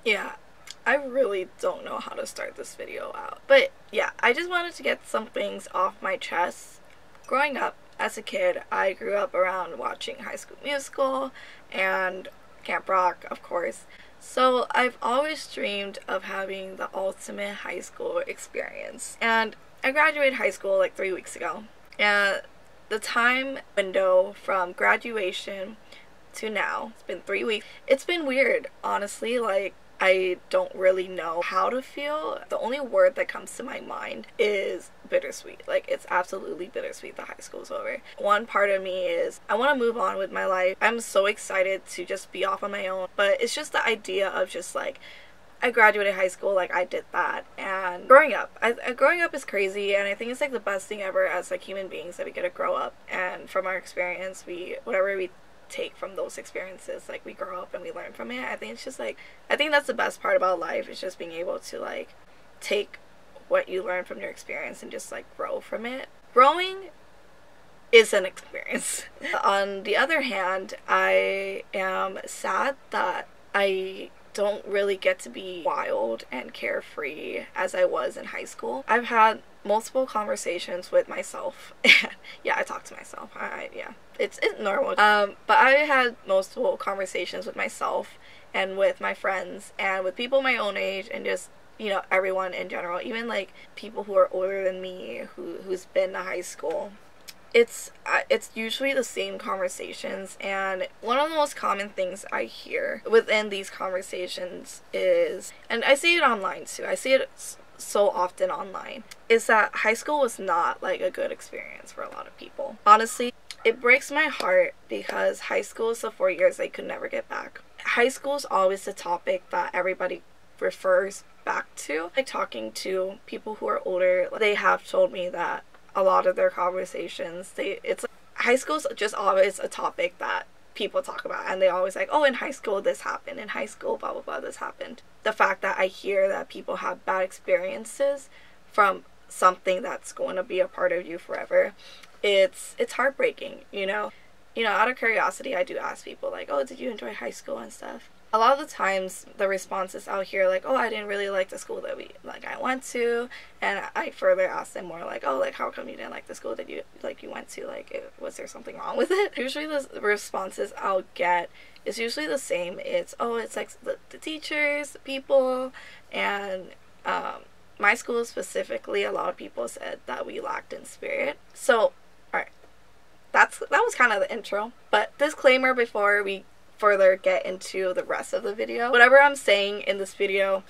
Yeah, I really don't know how to start this video out. But yeah, I just wanted to get some things off my chest. Growing up as a kid, I grew up around watching High School Musical and Camp Rock, of course. So I've always dreamed of having the ultimate high school experience. And I graduated high school like 3 weeks ago. And the time window from graduation to now, it's been 3 weeks. It's been weird, honestly. Like, I don't really know how to feel. The only word that comes to my mind is bittersweet. Like, it's absolutely bittersweet that high school's over. One part of me is, I want to move on with my life. I'm so excited to just be off on my own. But it's just the idea of just like, I graduated high school, like I did that. And growing up, growing up is crazy, and I think it's like the best thing ever as like human beings, that we get to grow up. And from our experience, whatever we take from those experiences, like we grow up and we learn from it. I think it's just like, I think that's the best part about life, is just being able to like take what you learn from your experience and just like grow from it. Growing is an experience. On the other hand, I am sad that I don't really get to be wild and carefree as I was in high school. I've had multiple conversations with myself. Yeah, I talk to myself. Yeah, it's normal. But I had multiple conversations with myself and with my friends and with people my own age, and just, you know, everyone in general, even like people who are older than me, who's been to high school. It's usually the same conversations, and one of the most common things I hear within these conversations is, and I see it online too, I see it so often online, is that high school was not like a good experience for a lot of people. Honestly, it breaks my heart, because high school is the 4 years I could never get back. High school is always the topic that everybody refers back to. Like, talking to people who are older, they have told me that a lot of their conversations, it's like, high school's just always a topic that people talk about, and they always like, oh, in high school this happened, in high school blah blah blah this happened. The fact that I hear that people have bad experiences from something that's going to be a part of you forever, it's heartbreaking, you know. Out of curiosity, I do ask people like, oh, did you enjoy high school and stuff? A lot of the times the responses out here like, oh, I didn't really like the school that I went to. And I further ask them more like, oh, like, how come you didn't like the school that you went to? Like, was there something wrong with it? Usually the responses I'll get is usually the same. It's, oh, it's like the teachers, the people, and my school specifically, a lot of people said that we lacked in spirit. So, alright, that was kind of the intro. But disclaimer before we further get into the rest of the video. Whatever I'm saying in this video,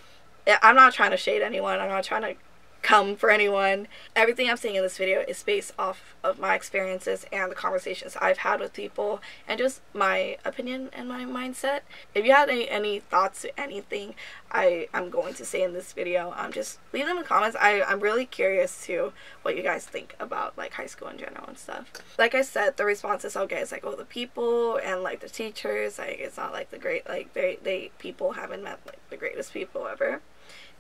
I'm not trying to shade anyone. I'm not trying to come for anyone. Everything I'm saying in this video is based off of my experiences and the conversations I've had with people, and just my opinion and my mindset. If you have any thoughts to anything I'm going to say in this video, just leave them in the comments. I'm really curious to what you guys think about like high school in general and stuff. Like I said, the responses I'll get is like, oh, the people and like the teachers, like it's not like the great, like people haven't met like the greatest people ever.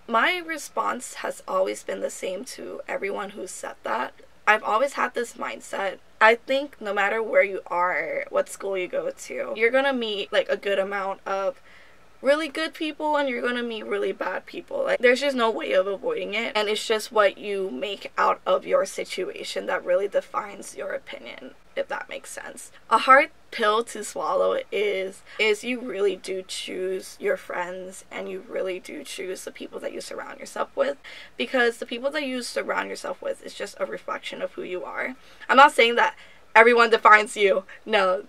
My response has always been the same to everyone who said that. I've always had this mindset. I think no matter where you are, what school you go to, you're gonna meet like a good amount of really good people, and you're gonna meet really bad people. Like, there's just no way of avoiding it, and it's just what you make out of your situation that really defines your opinion, if that makes sense. A hard pill to swallow is you really do choose your friends, and you really do choose the people that you surround yourself with, because the people that you surround yourself with is just a reflection of who you are. I'm not saying that everyone defines you. No,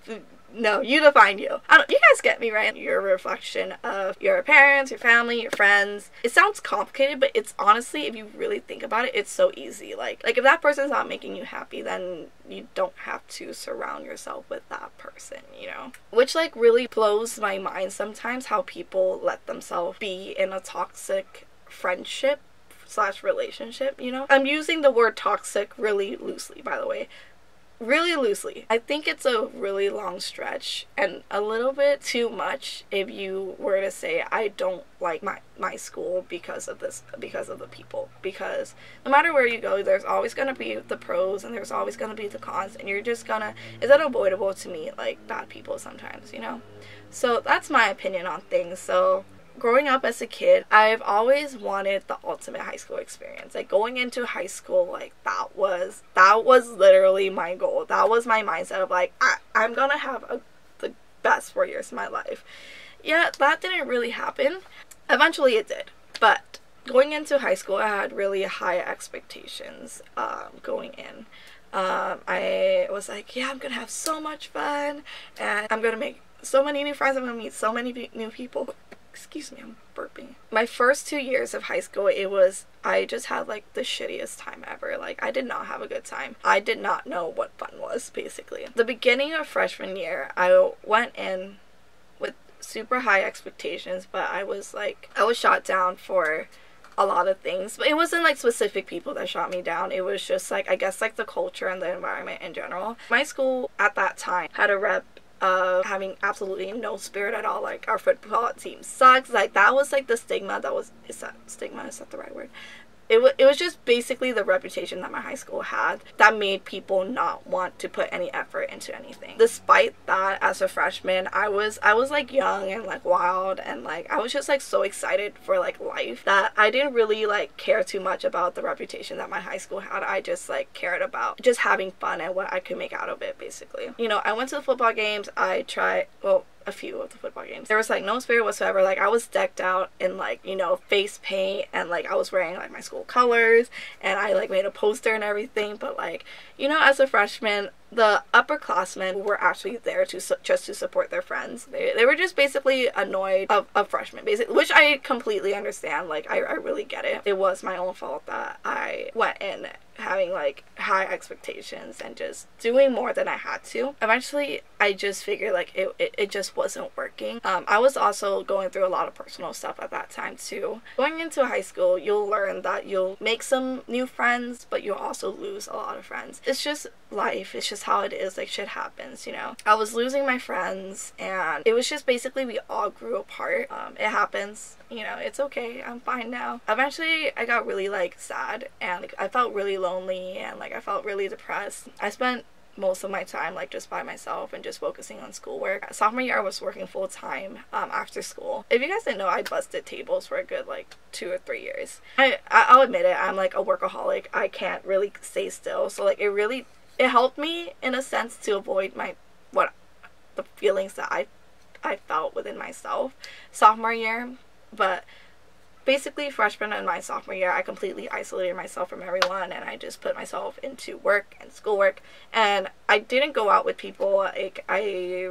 you define you. You guys get me, right? You're a reflection of your parents, your family, your friends. It sounds complicated, but it's honestly, if you really think about it, it's so easy. Like if that person's not making you happy, then you don't have to surround yourself with that person, you know? Which like really blows my mind sometimes, how people let themselves be in a toxic friendship / relationship, you know? I'm using the word toxic really loosely, by the way. Really loosely. I think it's a really long stretch and a little bit too much if you were to say I don't like my school because of this, because of the people. Because no matter where you go, there's always going to be the pros and there's always going to be the cons, and you're just gonna, it's unavoidable to meet like bad people sometimes, you know? So that's my opinion on things. So growing up as a kid, I've always wanted the ultimate high school experience. Like, going into high school, like, that was literally my goal. That was my mindset of, like, I'm gonna have the best 4 years of my life. Yeah, that didn't really happen. Eventually it did. But going into high school, I had really high expectations going in. I was like, yeah, I'm gonna have so much fun, and I'm gonna make so many new friends, I'm gonna meet so many new people. Excuse me, I'm burping. My first 2 years of high school, I just had like the shittiest time ever. Like, I did not have a good time. I did not know what fun was, basically. The beginning of freshman year, I went in with super high expectations, but I was shot down for a lot of things. But it wasn't like specific people that shot me down. It was just like, I guess, like the culture and the environment in general. My school at that time had a rep of having absolutely no spirit at all. Like, our football team sucks. Like, that was like the stigma that was, is that the right word? It was just basically the reputation that my high school had that made people not want to put any effort into anything. Despite that, as a freshman, I was like young and like wild, and like I was just like so excited for like life that I didn't really like care too much about the reputation that my high school had. I just like cared about just having fun and what I could make out of it, basically. You know, I went to the football games. I tried, well, a few of the football games. There was like no spirit whatsoever. Like, I was decked out in like, you know, face paint, and like I was wearing like my school colors, and I like made a poster and everything. But like, you know, as a freshman, the upperclassmen were actually there to just to support their friends. They were just basically annoyed of freshmen, basically, which I completely understand. Like, I really get it. It was my own fault that I went in having like high expectations and just doing more than I had to. Eventually, I just figured like it just wasn't working. I was also going through a lot of personal stuff at that time too. Going into high school, you'll learn that you'll make some new friends, but you'll also lose a lot of friends. It's just life. It's just how it is. Like, shit happens, you know. I was losing my friends, and it was just basically we all grew apart. It happens, you know. It's okay. I'm fine now. Eventually, I got really like sad, and like I felt really lonely, and like I felt really depressed. I spent most of my time like just by myself and just focusing on schoolwork. Sophomore year, I was working full-time after school. If you guys didn't know, I busted tables for a good like 2 or 3 years. I'll admit it, I'm like a workaholic. I can't really stay still, so like it helped me in a sense to avoid the feelings that I felt within myself sophomore year. But basically, freshman and my sophomore year, I completely isolated myself from everyone, and I just put myself into work and schoolwork, and I didn't go out with people. Like, I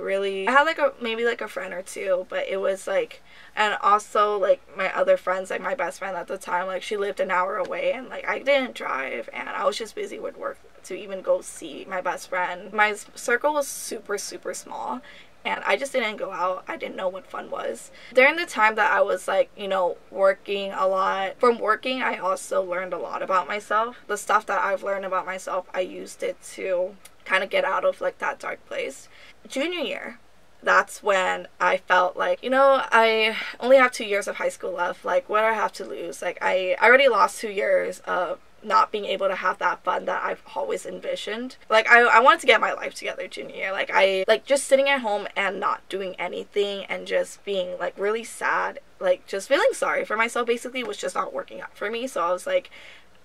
had like maybe like a friend or two, but it was like, and also like my other friends, like my best friend at the time, like she lived an hour away, and like I didn't drive, and I was just busy with work to even go see my best friend. My circle was super, super small, and I just didn't go out. I didn't know what fun was. During the time that I was like, you know, working a lot. From working, I also learned a lot about myself. The stuff that I've learned about myself, I used it to kind of get out of like that dark place. Junior year, that's when I felt like, you know, I only have 2 years of high school left. Like, what do I have to lose? Like, I already lost 2 years of not being able to have that fun that I've always envisioned. Like, I wanted to get my life together junior year. Like, I like just sitting at home and not doing anything and just being like really sad, like just feeling sorry for myself basically was just not working out for me. So I was like,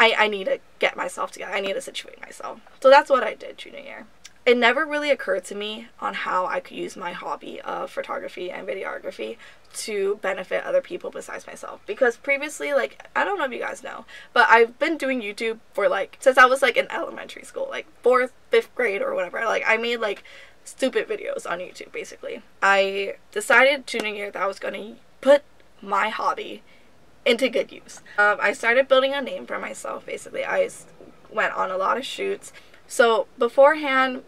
I need to get myself together. I need to situate myself. So that's what I did junior year. It never really occurred to me on how I could use my hobby of photography and videography to benefit other people besides myself. Because previously, like, I don't know if you guys know, but I've been doing YouTube for like, since I was like in elementary school, like 4th, 5th grade or whatever. Like, I made like stupid videos on YouTube, basically. I decided junior year that I was gonna put my hobby into good use. I started building a name for myself, basically. I went on a lot of shoots. So beforehand,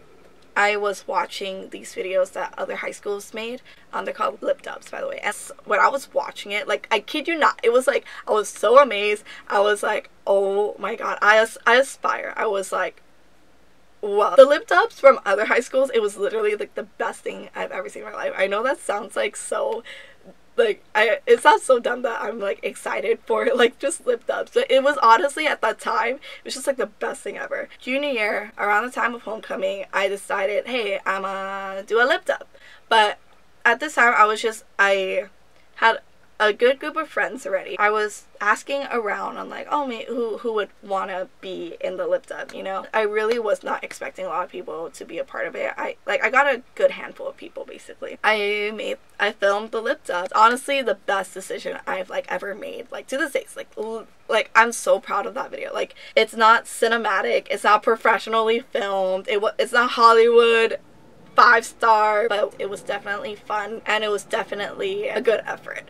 I was watching these videos that other high schools made. They're called lip dubs, by the way. And when I was watching it, like, I kid you not, it was like, I was so amazed. I was like, oh my god, I aspire. I was like, wow. The lip dubs from other high schools, it was literally like the best thing I've ever seen in my life. I know that sounds like so, like, it sounds so dumb that I'm like excited for like just lip dubs, but it was honestly at that time, it was just like the best thing ever. Junior year, around the time of homecoming, I decided, hey, I'ma do a lip dub. But at this time, I had a good group of friends already. I was asking around on like, oh, who would want to be in the lip dub, you know? I really was not expecting a lot of people to be a part of it. I got a good handful of people, basically. I filmed the lip dub. It's honestly the best decision I've like ever made, like to this day. Like I'm so proud of that video. Like, it's not cinematic, it's not professionally filmed, it's not Hollywood 5-star, but it was definitely fun and it was definitely a good effort.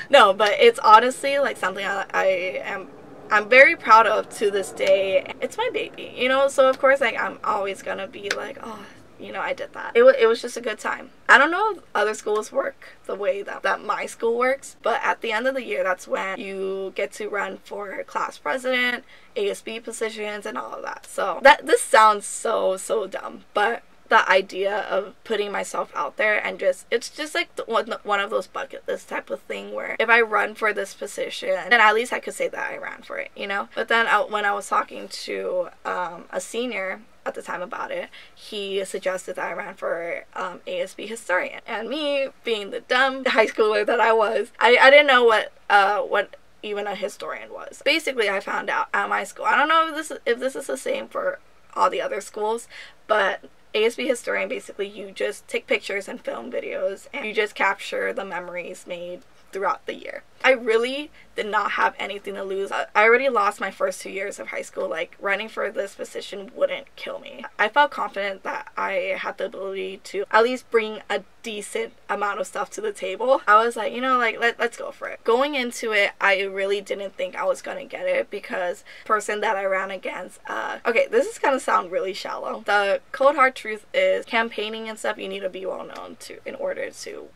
No, but it's honestly like something I'm very proud of to this day. It's my baby, you know, so of course like I'm always gonna be like, oh, you know, I did that. It was just a good time. I don't know if other schools work the way that my school works, but at the end of the year, that's when you get to run for class president, ASB positions, and all of that. So this sounds so dumb, but the idea of putting myself out there and it's just like one of those bucket list type of thing where if I run for this position, then at least I could say that I ran for it, you know? But then when I was talking to a senior at the time about it, he suggested that I ran for ASB historian, and me being the dumb high schooler that I was, I didn't know what even a historian was. Basically, I found out at my school, I don't know if this is the same for all the other schools, but ASB historian, basically you just take pictures and film videos and you just capture the memories made throughout the year. I really did not have anything to lose. I already lost my first 2 years of high school. Like, running for this position wouldn't kill me. I felt confident that I had the ability to at least bring a decent amount of stuff to the table. I was like, you know, like let's go for it. Going into it, I really didn't think I was gonna get it because the person that I ran against, okay, this is gonna sound really shallow. The cold hard truth is campaigning and stuff, you need to be well known in order to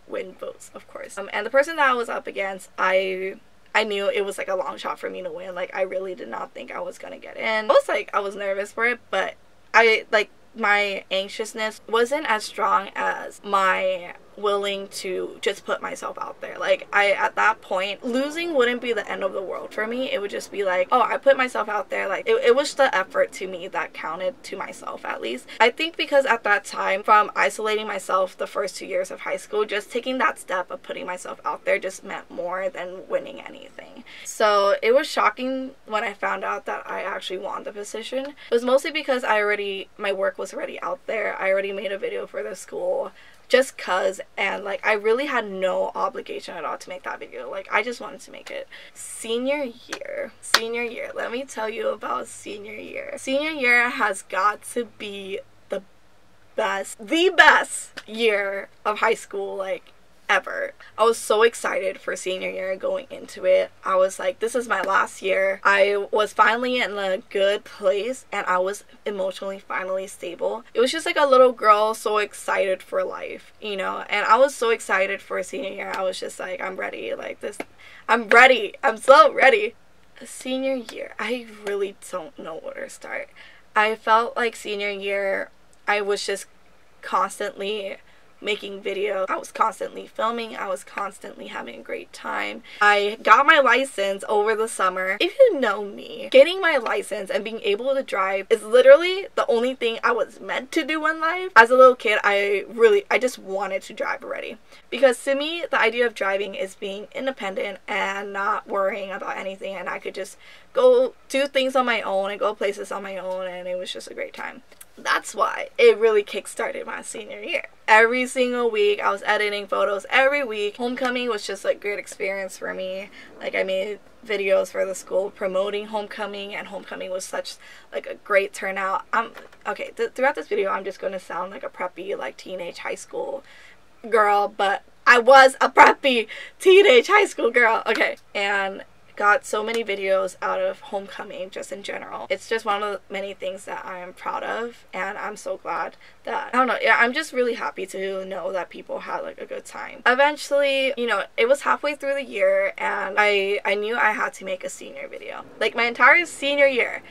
win votes, of course. And the person that I was up against, I knew it was like a long shot for me to win. Like, I really did not think I was gonna get in. I was nervous for it, but my anxiousness wasn't as strong as my willing to just put myself out there. Like, at that point, losing wouldn't be the end of the world for me. It would just be like, oh, I put myself out there. Like, it was the effort to me that counted, to myself at least. I think because at that time, from isolating myself the first 2 years of high school, just taking that step of putting myself out there just meant more than winning anything. So it was shocking when I found out that I actually won the position. It was mostly because my work was already out there. I already made a video for the school, just cause, and like I really had no obligation at all to make that video. Like, I just wanted to make it. Senior year, let me tell you about senior year. Senior year has got to be the best year of high school, like, ever. I was so excited for senior year going into it. I was like, this is my last year. I was finally in a good place and I was emotionally finally stable. It was just like a little girl so excited for life, you know? And I was so excited for senior year. I was just like, I'm ready. Like, I'm ready. I'm so ready. Senior year, I really don't know where to start. I felt like senior year, I was just constantly making videos. I was constantly filming. I was constantly having a great time. I got my license over the summer. If you know me, getting my license and being able to drive is literally the only thing I was meant to do in life. As a little kid, I just wanted to drive already. Because to me, the idea of driving is being independent and not worrying about anything, and I could just go do things on my own and go places on my own, and it was just a great time. That's why it really kick-started my senior year. Every single week, I was editing photos every week. Homecoming was just like great experience for me. Like, I made videos for the school promoting homecoming, and homecoming was such like a great turnout. Throughout this video, I'm just gonna sound like a preppy, like teenage high school girl, but I was a preppy teenage high school girl. Okay, and got so many videos out of homecoming just in general. It's just one of the many things that I am proud of, and I'm so glad that, I don't know, yeah, I'm just really happy to know that people had like a good time. Eventually, you know, it was halfway through the year and I knew I had to make a senior video. Like, my entire senior year,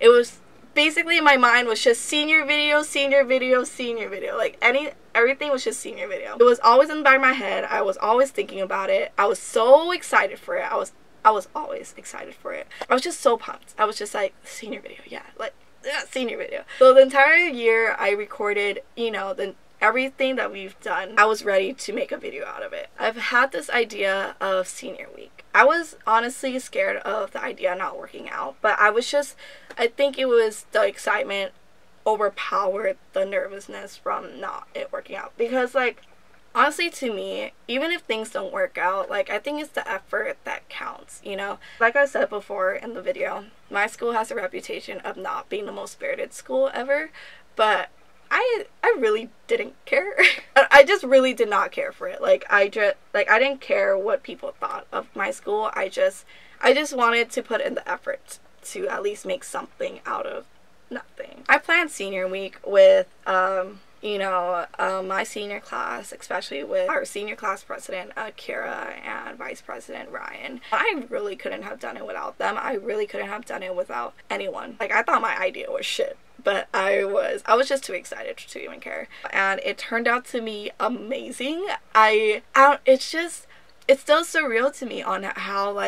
it was basically, my mind was just senior video, senior video, senior video. Like, everything was just senior video. It was always in the back of my head. I was always thinking about it. I was so excited for it. I was always excited for it. I was just so pumped. I was just like, senior video, yeah, senior video. So the entire year I recorded, you know, everything that we've done, I was ready to make a video out of it. I've had this idea of senior week. I was honestly scared of the idea of not working out, but I think it was the excitement overpowered the nervousness from not it working out. Because, like, honestly, to me, even if things don't work out, like, I think it's the effort that counts, you know? Like I said before in the video, my school has a reputation of not being the most spirited school ever, but I really didn't care. I just really did not care for it. I didn't care what people thought of my school. I just wanted to put in the effort to at least make something out of nothing. I planned senior week with my senior class, especially with our senior class president, Kira, and vice president, Ryan. I really couldn't have done it without them. I really couldn't have done it without anyone. Like, I thought my idea was shit, but I was just too excited to even care. And it turned out to be amazing. It's still surreal to me on how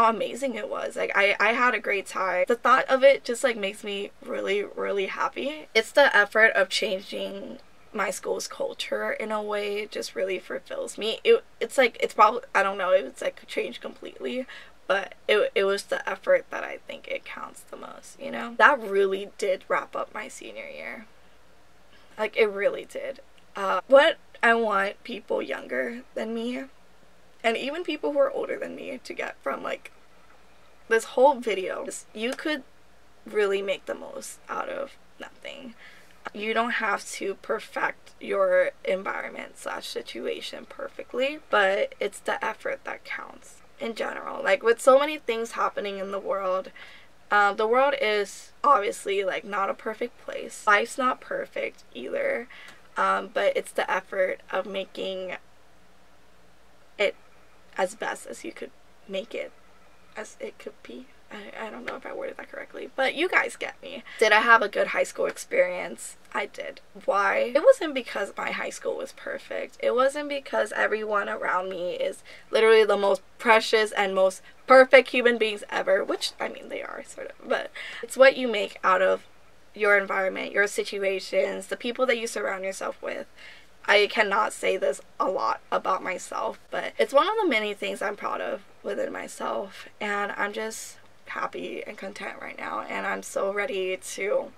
amazing it was. Like, I had a great time. The thought of it just, like, makes me really, really happy. It's the effort of changing my school's culture in a way just really fulfills me. It's probably, I don't know, it's like changed completely, but it was the effort that I think it counts the most, you know? That really did wrap up my senior year. Like, it really did. What I want people younger than me, and even people who are older than me, to get from, like, this whole video is you could really make the most out of nothing. You don't have to perfect your environment / situation perfectly, but it's the effort that counts in general. Like, with so many things happening in the world is obviously, like, not a perfect place. Life's not perfect either, but it's the effort of making it as best as you could make it as it could be. I don't know if I worded that correctly, but you guys get me. Did I have a good high school experience? I did. Why? It wasn't because my high school was perfect. It wasn't because everyone around me is literally the most precious and most perfect human beings ever, which, I mean, they are, sort of, but it's what you make out of your environment, your situations, the people that you surround yourself with. I cannot say this a lot about myself, but it's one of the many things I'm proud of within myself, and I'm just happy and content right now, and I'm so ready to,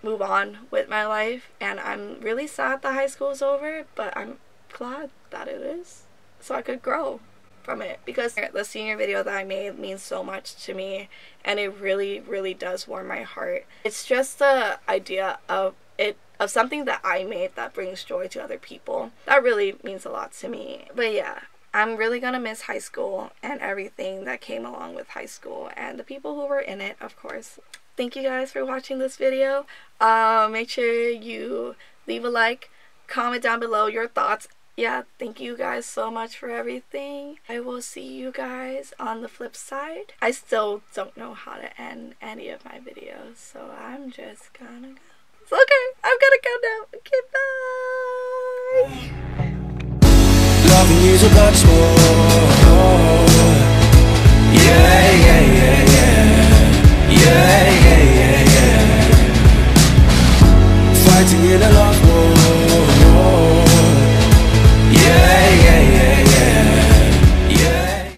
move on with my life. And I'm really sad that high school is over, but I'm glad that it is, so I could grow from it, because the senior video that I made means so much to me, and it really, really does warm my heart. It's just the idea of something that I made that brings joy to other people. That really means a lot to me. But yeah, I'm really gonna miss high school and everything that came along with high school and the people who were in it, of course. Thank you guys for watching this video. Make sure you leave a like, comment down below your thoughts. Yeah, thank you guys so much for everything. I will see you guys on the flip side. I still don't know how to end any of my videos, so I'm just gonna go. It's okay, I'm gonna go now. Okay, bye. Loving you's a blood sport.